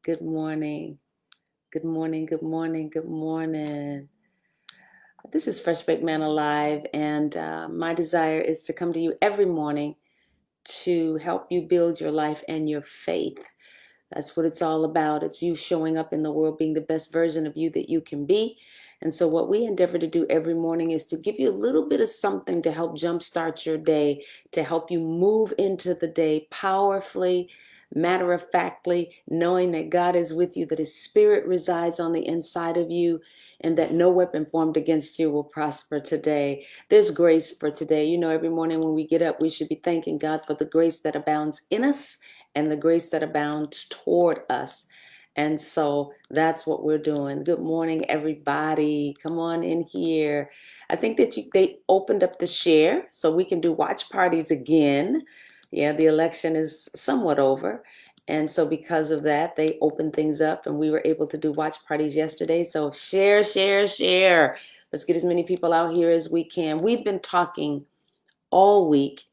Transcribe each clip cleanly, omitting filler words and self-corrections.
Good morning. Good morning. Good morning. Good morning. This is Fresh Baked Manna Live, and my desire is to come to you every morning to help you build your life and your faith. That's what it's all about. It's you showing up in the world, being the best version of you that you can be. And so, what we endeavor to do every morning is to give you a little bit of something to help jumpstart your day, to help you move into the day powerfully, matter of factly, knowing that God is with you, that His Spirit resides on the inside of you, and that no weapon formed against you will prosper today. There's grace for today. You know, every morning when we get up, we should be thanking God for the grace that abounds in us and the grace that abounds toward us. And so that's what we're doing. Good morning, everybody. Come on in here. I think that they opened up the share so we can do watch parties again. Yeah, the election is somewhat over. And so because of that, they opened things up and we were able to do watch parties yesterday. So share, share, share. Let's get as many people out here as we can. We've been talking all week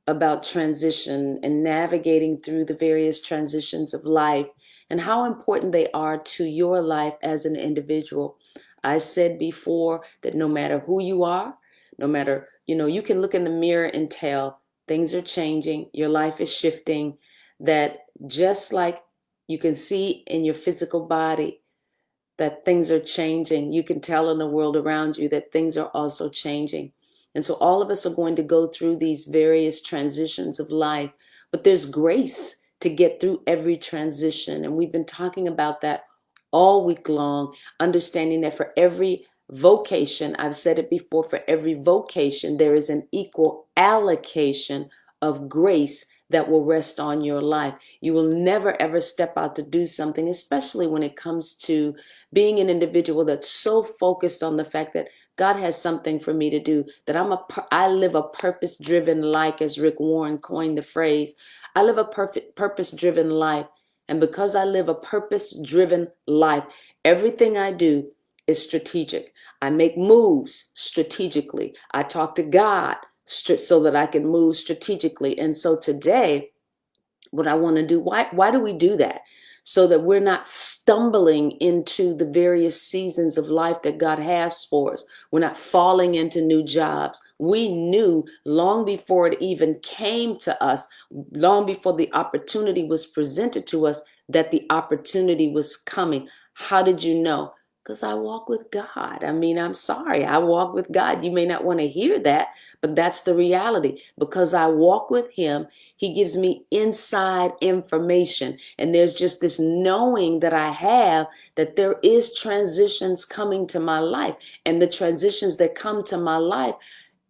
about transition and navigating through the various transitions of life and how important they are to your life as an individual. I said before that no matter who you are, no matter, you can look in the mirror and tell things are changing, your life is shifting, that just like you can see in your physical body that things are changing, you can tell in the world around you that things are also changing. And so all of us are going to go through these various transitions of life, but there's grace to get through every transition. And we've been talking about that all week long, understanding that for every vocation, I've said it before, for every vocation, there is an equal allocation of grace that will rest on your life. You will never ever step out to do something, especially when it comes to being an individual that's so focused on the fact that God has something for me to do, that I live a purpose-driven life, as Rick Warren coined the phrase. I live a purpose-driven life. And because I live a purpose-driven life, everything I do is strategic. I make moves strategically. I talk to God so that I can move strategically. And so today, what I want to do, why do we do that? So that we're not stumbling into the various seasons of life that God has for us. We're not falling into new jobs. We knew long before it even came to us, long before the opportunity was presented to us, that the opportunity was coming. How did you know? Because I walk with God. I mean, I'm sorry, I walk with God. You may not want to hear that, but that's the reality. Because I walk with Him, He gives me inside information. And there's just this knowing that I have that there is transitions coming to my life. And the transitions that come to my life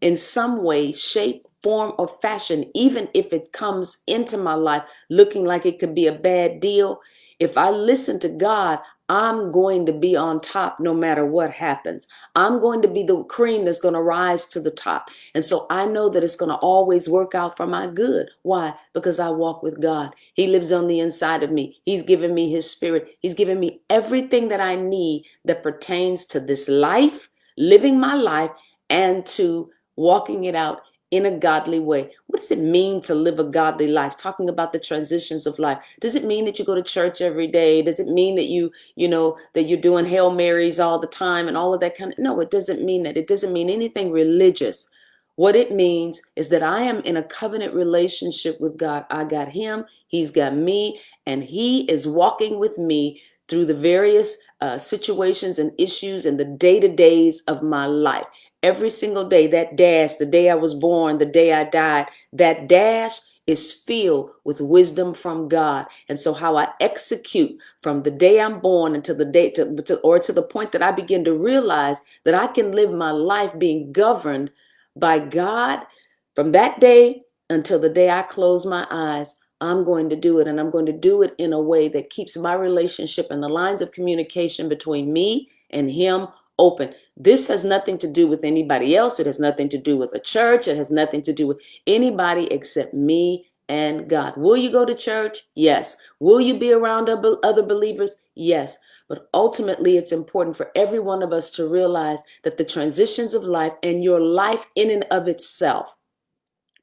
in some way, shape, form, or fashion, even if it comes into my life looking like it could be a bad deal, if I listen to God, I'm going to be on top no matter what happens. I'm going to be the cream that's going to rise to the top. And so I know that it's going to always work out for my good. Why? Because I walk with God. He lives on the inside of me. He's given me His Spirit. He's given me everything that I need that pertains to this life, living my life, and to walking it out in a godly way. What does it mean to live a godly life? Talking about the transitions of life. Does it mean that you go to church every day? Does it mean that that you're doing Hail Marys all the time and all of that kind of? No, it doesn't mean that. It doesn't mean anything religious. What it means is that I am in a covenant relationship with God. I got Him, He's got me, and He is walking with me through the various situations and issues and the day-to-days of my life. Every single day, that dash, the day I was born, the day I died, that dash is filled with wisdom from God. And so how I execute from the day I'm born until the day to the point that I begin to realize that I can live my life being governed by God from that day until the day I close my eyes. I'm going to do it, and I'm going to do it in a way that keeps my relationship and the lines of communication between me and Him open. This has nothing to do with anybody else. It has nothing to do with a church. It has nothing to do with anybody except me and God. Will you go to church? Yes. Will you be around other believers? Yes. But ultimately, it's important for every one of us to realize that the transitions of life and your life in and of itself,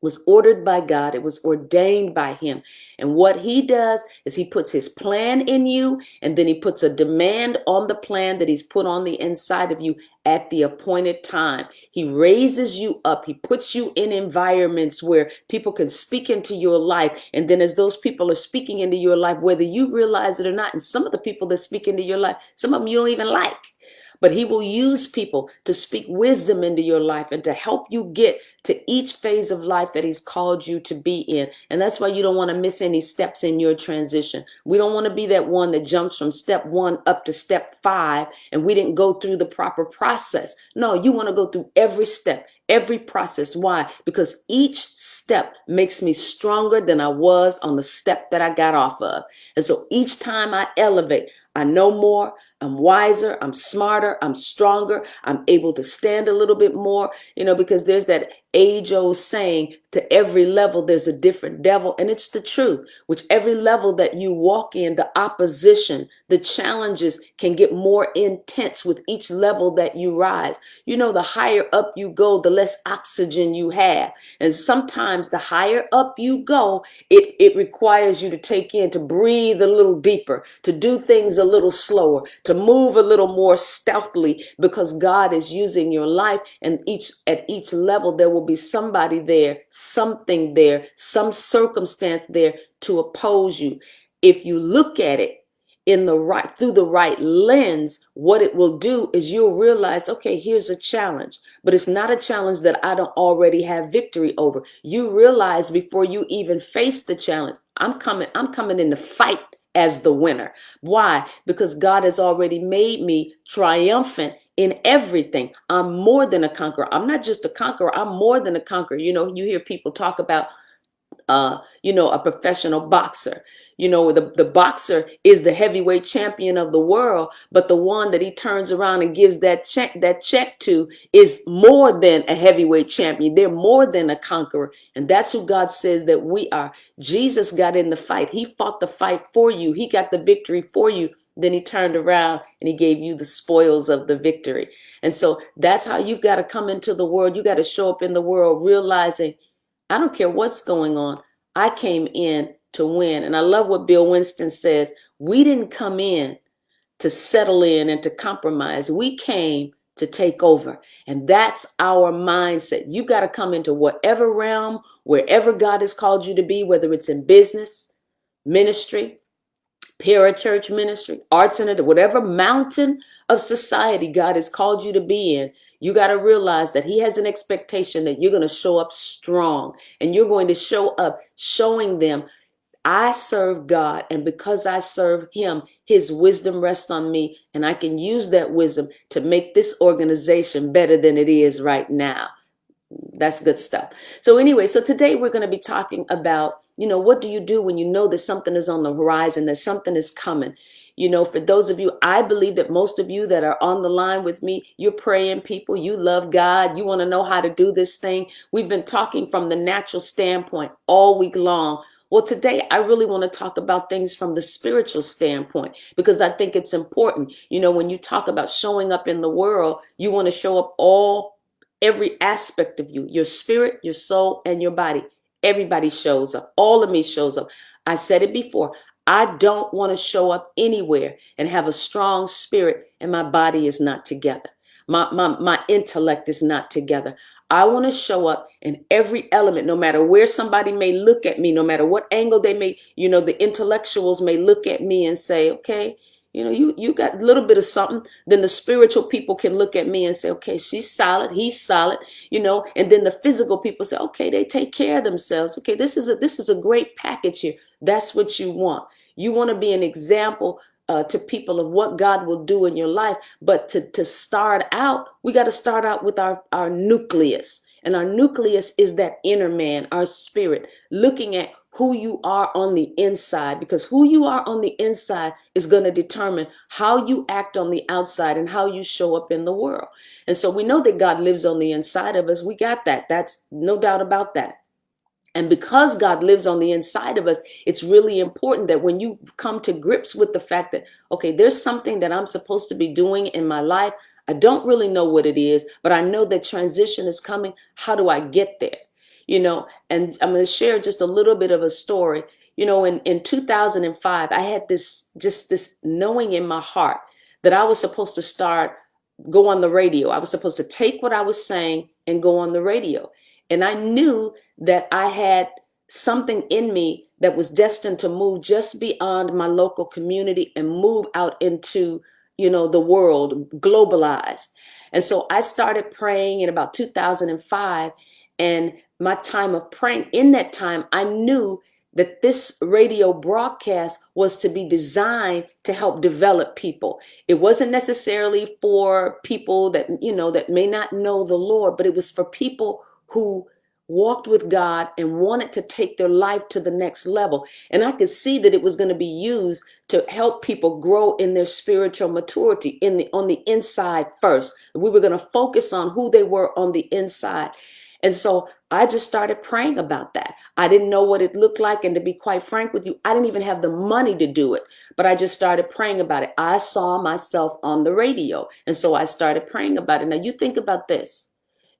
was ordered by God. It was ordained by him. And what he does is he puts his plan in you, and then he puts a demand on the plan that he's put on the inside of you at the appointed time. He raises you up. He puts you in environments where people can speak into your life. And then as those people are speaking into your life, whether you realize it or not, and some of the people that speak into your life, some of them you don't even like. But he will use people to speak wisdom into your life and to help you get to each phase of life that he's called you to be in. And that's why you don't want to miss any steps in your transition. We don't want to be that one that jumps from step 1 up to step 5 and we didn't go through the proper process. No, you want to go through every step, every process. Why? Because each step makes me stronger than I was on the step that I got off of. And so each time I elevate, I know more, I'm wiser, I'm smarter, I'm stronger, I'm able to stand a little bit more, because there's that age-old saying, to every level there's a different devil, and it's the truth. Which every level that you walk in, the opposition, the challenges can get more intense with each level that you rise. The higher up you go, the less oxygen you have. And sometimes the higher up you go, it requires you to take in, to breathe a little deeper, to do things a little slower, to move a little more stealthily, because God is using your life. And at each level, there will be somebody there, something there, some circumstance there to oppose you. If you look at it through the right lens, what it will do is you'll realize, okay, here's a challenge, but it's not a challenge that I don't already have victory over. You realize before you even face the challenge, I'm coming in to fight as the winner. Why? Because God has already made me triumphant in everything. I'm more than a conqueror. I'm not just a conqueror. I'm more than a conqueror. You hear people talk about a professional boxer. The boxer is the heavyweight champion of the world, but the one that he turns around and gives that check to is more than a heavyweight champion. They're more than a conqueror. And that's who God says that we are. Jesus got in the fight. He fought the fight for you. He got the victory for you. Then he turned around and he gave you the spoils of the victory. And so that's how you've got to come into the world. You got to show up in the world realizing, I don't care what's going on. I came in to win. And I love what Bill Winston says. We didn't come in to settle in and to compromise. We came to take over. And that's our mindset. You got to come into whatever realm, wherever God has called you to be, whether it's in business, ministry, parachurch ministry, arts center, whatever mountain of society God has called you to be in. You got to realize that he has an expectation that you're going to show up strong, and you're going to show up showing them, I serve God, and because I serve him, his wisdom rests on me, and I can use that wisdom to make this organization better than it is right now. That's good stuff. So anyway, so today we're going to be talking about, what do you do when you know that something is on the horizon, that something is coming? For those of you, I believe that most of you that are on the line with me, you're praying people, you love God, you want to know how to do this thing. We've been talking from the natural standpoint all week long. Well, today I really want to talk about things from the spiritual standpoint, because I think it's important. When you talk about showing up in the world, you want to show up every aspect of you, your spirit, your soul, and your body. Everybody shows up. All of me shows up. I said it before. I don't want to show up anywhere and have a strong spirit and my body is not together. My intellect is not together. I want to show up in every element, no matter where somebody may look at me, no matter what angle they may, the intellectuals may look at me and say, okay, you got a little bit of something. Then the spiritual people can look at me and say, okay, she's solid, he's solid, and then the physical people say, okay, they take care of themselves. Okay, this is a great package here. That's what you want. You want to be an example to people of what God will do in your life. But to start out, we got to start out with our nucleus. And our nucleus is that inner man, our spirit, looking at who you are on the inside, because who you are on the inside is going to determine how you act on the outside and how you show up in the world. And so we know that God lives on the inside of us. We got that. That's no doubt about that. And because God lives on the inside of us, it's really important that when you come to grips with the fact that, okay, there's something that I'm supposed to be doing in my life. I don't really know what it is, but I know that transition is coming. How do I get there? And I'm going to share just a little bit of a story. In 2005, I had this knowing in my heart that I was supposed to go on the radio. I was supposed to take what I was saying and go on the radio. And I knew that I had something in me that was destined to move just beyond my local community and move out into, the world, globalized. And so I started praying in about 2005. And my time of praying, in that time, I knew that this radio broadcast was to be designed to help develop people. It wasn't necessarily for people that may not know the Lord, but it was for people who walked with God and wanted to take their life to the next level. And I could see that it was going to be used to help people grow in their spiritual maturity on the inside first. We were going to focus on who they were on the inside. And so I just started praying about that. I didn't know what it looked like. And to be quite frank with you, I didn't even have the money to do it. But I just started praying about it. I saw myself on the radio. And so I started praying about it. Now you think about this.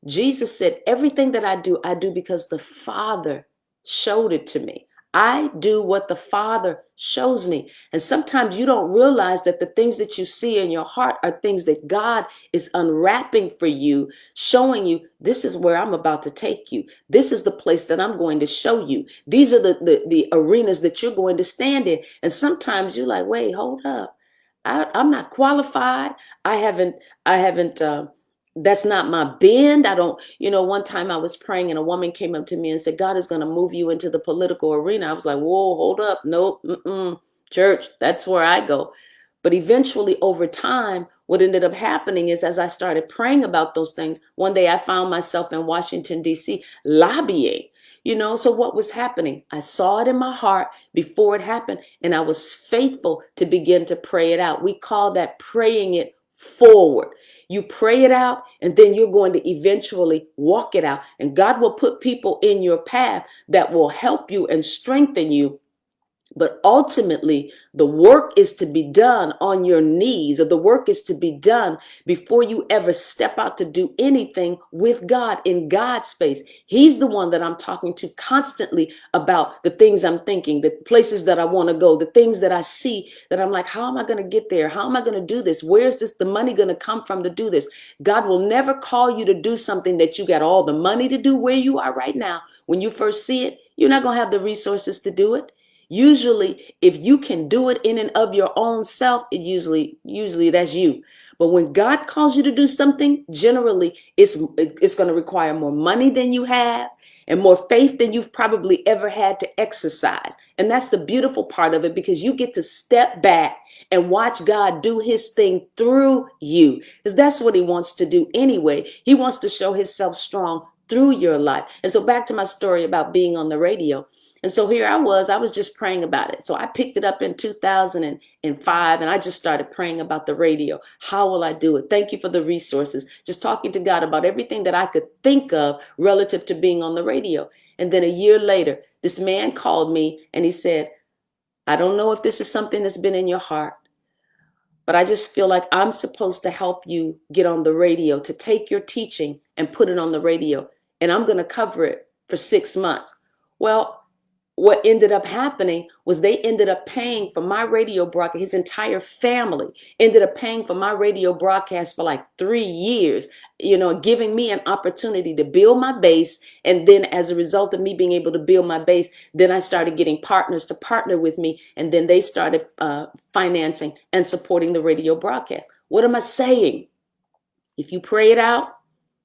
Jesus said, everything that I do because the Father showed it to me. I do what the Father shows me. And sometimes you don't realize that the things that you see in your heart are things that God is unwrapping for you, showing you, this is where I'm about to take you. This is the place that I'm going to show you. These are the arenas that you're going to stand in. And sometimes you're like, wait, hold up. I'm not qualified. I haven't, that's not my bend. I don't, one time I was praying and a woman came up to me and said, God is going to move you into the political arena. I was like, whoa, hold up. Nope. Church, that's where I go. But eventually over time, what ended up happening is as I started praying about those things, one day I found myself in Washington, D.C. lobbying. So what was happening? I saw it in my heart before it happened, and I was faithful to begin to pray it out. We call that praying it forward. You pray it out, and then you're going to eventually walk it out. And God will put people in your path that will help you and strengthen you. But ultimately, the work is to be done on your knees, or the work is to be done before you ever step out to do anything with God in God's space. He's the one that I'm talking to constantly about the things I'm thinking, the places that I want to go, the things that I see that I'm like, how am I going to get there? How am I going to do this? Where's the money going to come from to do this? God will never call you to do something that you got all the money to do where you are right now. When you first see it, you're not going to have the resources to do it. Usually, if you can do it in and of your own self, it usually that's you. But when God calls you to do something, generally it's going to require more money than you have and more faith than you've probably ever had to exercise. And that's the beautiful part of it, because you get to step back and watch God do his thing through you, because that's what he wants to do anyway. He wants to show himself strong through your life. And so back to my story about being on the radio. And so here I was just praying about it. So I picked it up in 2005 and I just started praying about the radio. How will I do it? Thank you for the resources. Just talking to God about everything that I could think of relative to being on the radio. And then a year later, this man called me and he said, I don't know if this is something that's been in your heart, but I just feel like I'm supposed to help you get on the radio, to take your teaching and put it on the radio. And I'm going to cover it for 6 months. Well, what ended up happening was they ended up paying for my radio broadcast. His entire family ended up paying for my radio broadcast for like 3 years, giving me an opportunity to build my base. And then as a result of me being able to build my base, then I started getting partners to partner with me. And then they started financing and supporting the radio broadcast. What am I saying? If you pray it out,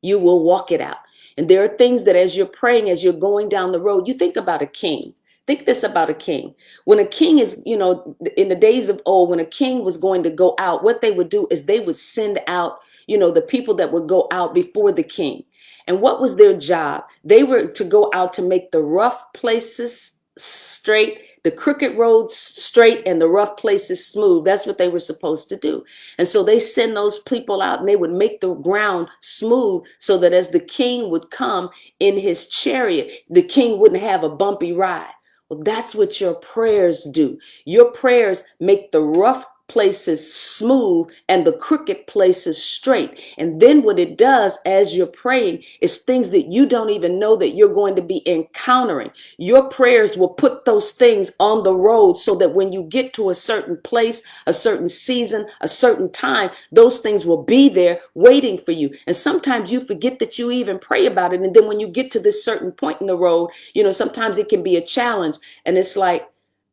you will walk it out. And there are things that as you're praying, as you're going down the road, you think about a king. Think this about a king. When a king is, in the days of old, when a king was going to go out, what they would do is they would send out, the people that would go out before the king. And what was their job? They were to go out to make the rough places straight, the crooked roads straight, and the rough places smooth. That's what they were supposed to do. And so they send those people out and they would make the ground smooth so that as the king would come in his chariot, the king wouldn't have a bumpy ride. Well, that's what your prayers do. Your prayers make the rough places smooth and the crooked places straight. And then what it does as you're praying is things that you don't even know that you're going to be encountering. Your prayers will put those things on the road so that when you get to a certain place, a certain season, a certain time, those things will be there waiting for you. And sometimes you forget that you even pray about it. And then when you get to this certain point in the road, sometimes it can be a challenge. And it's like,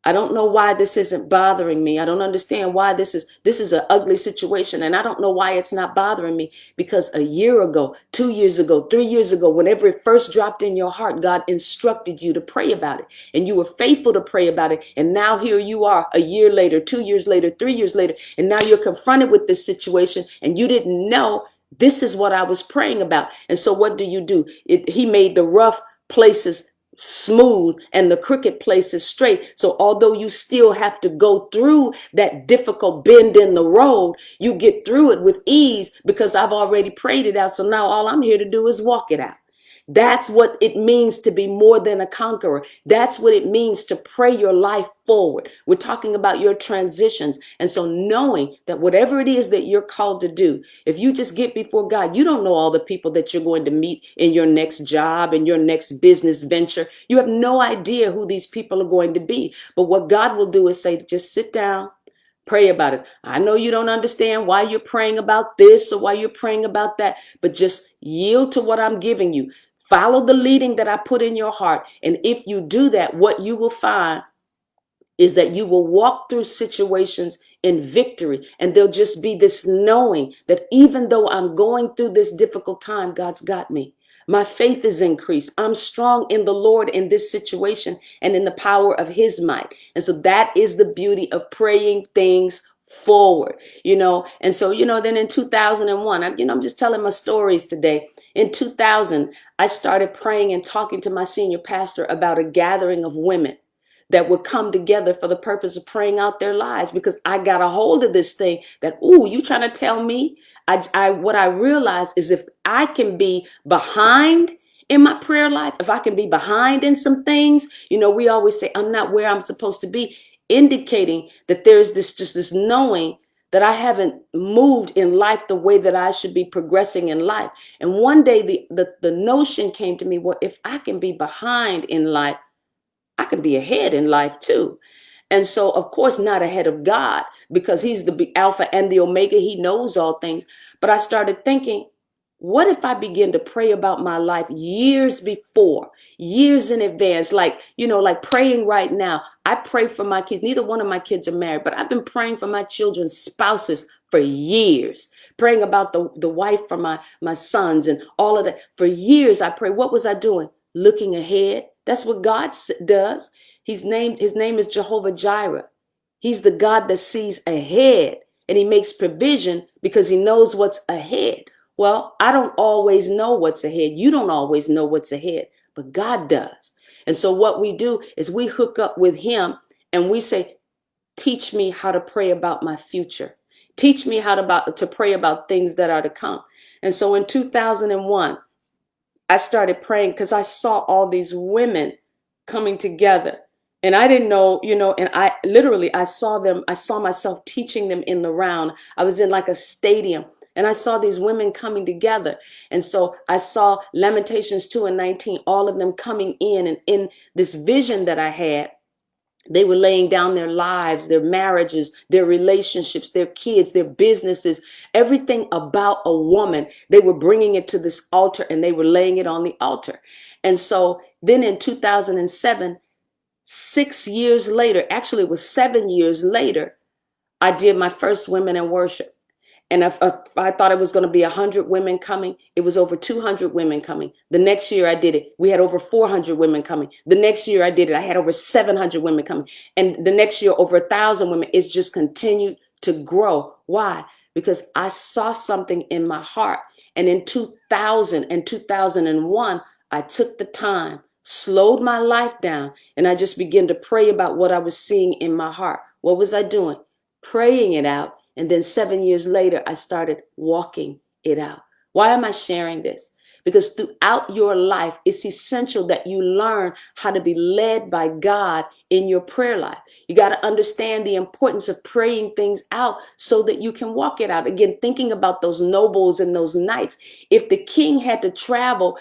I don't know why this isn't bothering me. I don't understand why this is an ugly situation. And I don't know why it's not bothering me, because a year ago, 2 years ago, 3 years ago, whenever it first dropped in your heart, God instructed you to pray about it, and you were faithful to pray about it. And now here you are a year later, 2 years later, 3 years later, and now you're confronted with this situation and you didn't know this is what I was praying about. And so what do? He made the rough places smooth and the crooked places straight. So although you still have to go through that difficult bend in the road, you get through it with ease because I've already prayed it out. So now all I'm here to do is walk it out. That's what it means to be more than a conqueror. That's what it means to pray your life forward. We're talking about your transitions. And so knowing that whatever it is that you're called to do, if you just get before God, you don't know all the people that you're going to meet in your next job, in your next business venture. You have no idea who these people are going to be. But what God will do is say, just sit down. Pray about it. I know you don't understand why you're praying about this or why you're praying about that, but just yield to what I'm giving you. Follow the leading that I put in your heart. And if you do that, what you will find is that you will walk through situations in victory. And there'll just be this knowing that even though I'm going through this difficult time, God's got me. My faith is increased. I'm strong in the Lord in this situation and in the power of his might. And so that is the beauty of praying things forward, And so, then in 2001, I'm just telling my stories today. In 2000, I started praying and talking to my senior pastor about a gathering of women that would come together for the purpose of praying out their lives, because I got a hold of this thing that, you trying to tell me? What I realized is if I can be behind in my prayer life, if I can be behind in some things, we always say, I'm not where I'm supposed to be, indicating that there's this knowing that I haven't moved in life the way that I should be progressing in life. And one day the notion came to me, well, if I can be behind in life, I can be ahead in life too. And so, of course, not ahead of God, because he's the Alpha and the Omega. He knows all things. But I started thinking, what if I begin to pray about my life years before, years in advance, like praying right now? I pray for my kids. Neither one of my kids are married, but I've been praying for my children's spouses for years, praying about the wife for my sons and all of that. For years, I pray. What was I doing? Looking ahead. That's what God does. His name is Jehovah Jireh. He's the God that sees ahead, and he makes provision because he knows what's ahead. Well, I don't always know what's ahead. You don't always know what's ahead, but God does. And so what we do is we hook up with him and we say, teach me how to pray about my future. Teach me how to pray about things that are to come. And so in 2001, I started praying because I saw all these women coming together. And I didn't know, and I saw them. I saw myself teaching them in the round. I was in like a stadium and I saw these women coming together. And so I saw Lamentations 2:19, all of them coming in, and in this vision that I had, they were laying down their lives, their marriages, their relationships, their kids, their businesses, everything about a woman. They were bringing it to this altar and they were laying it on the altar. And so then in 2007, 6 years later, actually it was 7 years later, I did my first Women in Worship. And if I thought it was going to be 100 women coming, it was over 200 women coming. The next year I did it, we had over 400 women coming. The next year I did it, I had over 700 women coming. And the next year, over 1,000 women. It's just continued to grow. Why? Because I saw something in my heart. And in 2000 and 2001, I took the time, slowed my life down, and I just began to pray about what I was seeing in my heart. What was I doing? Praying it out. And then 7 years later, I started walking it out. Why am I sharing this? because throughout your life, it's essential that you learn how to be led by God in your prayer life. You got to understand the importance of praying things out so that you can walk it out. Again, thinking about those nobles and those knights. If the king had to travel,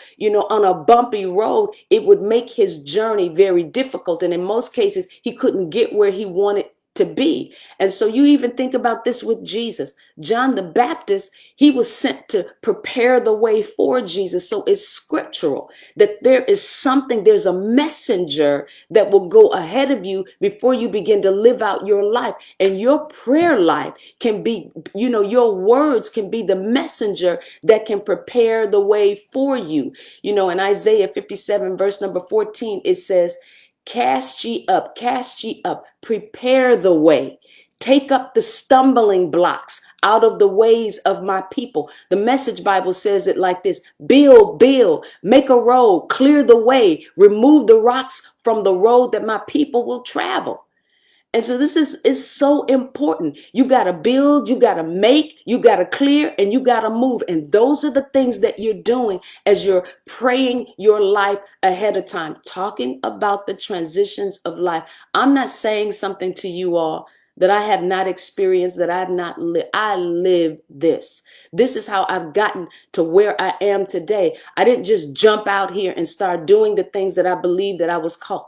on a bumpy road, it would make his journey very difficult. And in most cases, he couldn't get where he wanted to be. And so you even think about this with Jesus. John the Baptist, he was sent to prepare the way for Jesus. So it's scriptural that there's a messenger that will go ahead of you before you begin to live out your life. And your prayer life can be, your words can be the messenger that can prepare the way for you. In Isaiah 57, verse number 14, it says, cast ye up, prepare the way. Take up the stumbling blocks out of the ways of my people. The Message Bible says it like this: build, make a road, clear the way, remove the rocks from the road that my people will travel. And so this is so important. You got to build, you got to make, you got to clear, and you got to move. And those are the things that you're doing as you're praying your life ahead of time, talking about the transitions of life. I'm not saying something to you all that I have not experienced, that I have not lived. I live this. This is how I've gotten to where I am today. I didn't just jump out here and start doing the things that I believed that I was called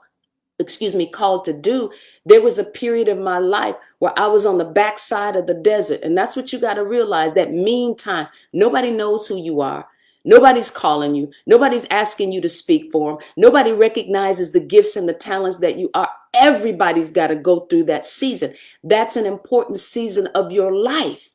to do. There was a period of my life where I was on the backside of the desert. And that's what you got to realize. That meantime, nobody knows who you are. Nobody's calling you. Nobody's asking you to speak for them. Nobody recognizes the gifts and the talents that you are. Everybody's got to go through that season. That's an important season of your life.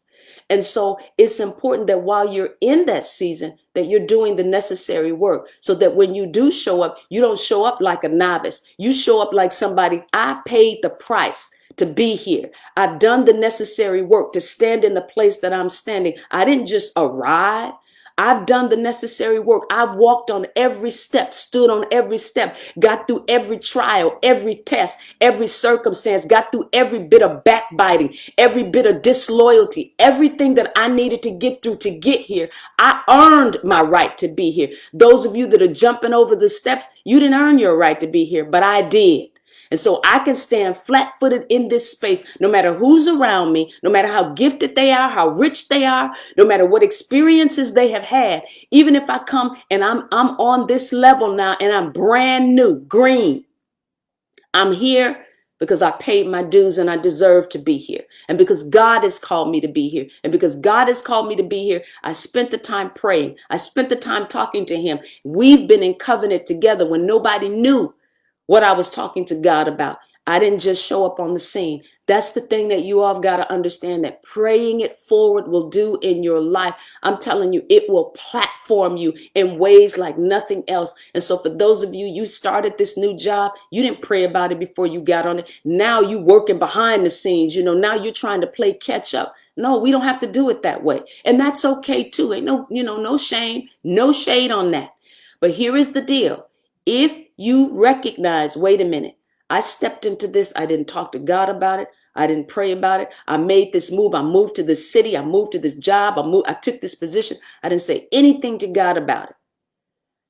And so it's important that while you're in that season, that you're doing the necessary work so that when you do show up, you don't show up like a novice. You show up like somebody, I paid the price to be here. I've done the necessary work to stand in the place that I'm standing. I didn't just arrive. I've done the necessary work. I've walked on every step, stood on every step, got through every trial, every test, every circumstance, got through every bit of backbiting, every bit of disloyalty, everything that I needed to get through to get here. I earned my right to be here. Those of you that are jumping over the steps, you didn't earn your right to be here, but I did. And so I can stand flat-footed in this space, no matter who's around me, no matter how gifted they are, how rich they are, no matter what experiences they have had. Even if I come and I'm on this level now and I'm brand new, green, I'm here because I paid my dues and I deserve to be here. And because God has called me to be here. And because God has called me to be here, I spent the time praying. I spent the time talking to him. We've been in covenant together when nobody knew what I was talking to God about. I didn't just show up on the scene. That's the thing that you all have got to understand, that praying it forward will do in your life. I'm telling you, it will platform you in ways like nothing else. And so for those of you, you started this new job, you didn't pray about it before you got on it. Now you working behind the scenes, now you're trying to play catch up. No, we don't have to do it that way. And that's okay too. Ain't no shame, no shade on that. But here is the deal. If you recognize, wait a minute, I stepped into this. I didn't talk to God about it. I didn't pray about it. I made this move. I moved to this city. I moved to this job. I took this position. I didn't say anything to God about it.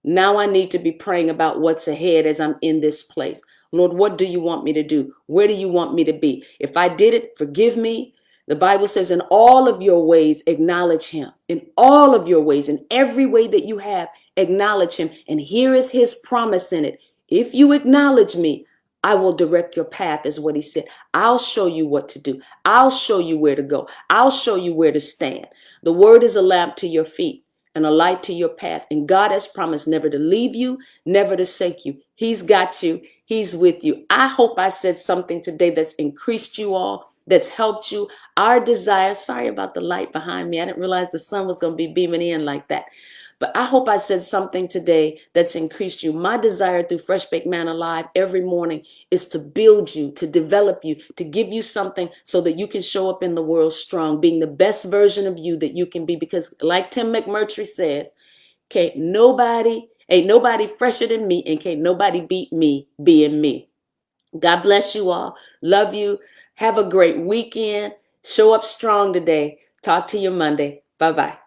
Now I need to be praying about what's ahead as I'm in this place. Lord, what do you want me to do? Where do you want me to be? If I did it, forgive me. The Bible says, in all of your ways, acknowledge him. In all of your ways, in every way that you have, acknowledge him. And here is his promise in it. If you acknowledge me, I will direct your path, is what he said. I'll show you what to do. I'll show you where to go. I'll show you where to stand. The word is a lamp to your feet and a light to your path. And God has promised never to leave you, never to forsake you. He's got you. He's with you. I hope I said something today that's increased you all, that's helped you. Our desire, sorry about the light behind me. I didn't realize the sun was going to be beaming in like that. But I hope I said something today that's increased you. My desire through Fresh Baked Manna Live every morning is to build you, to develop you, to give you something so that you can show up in the world strong, being the best version of you that you can be. Because like Tim McMurtry says, ain't nobody fresher than me, and can't nobody beat me being me. God bless you all. Love you. Have a great weekend. Show up strong today. Talk to you Monday. Bye-bye.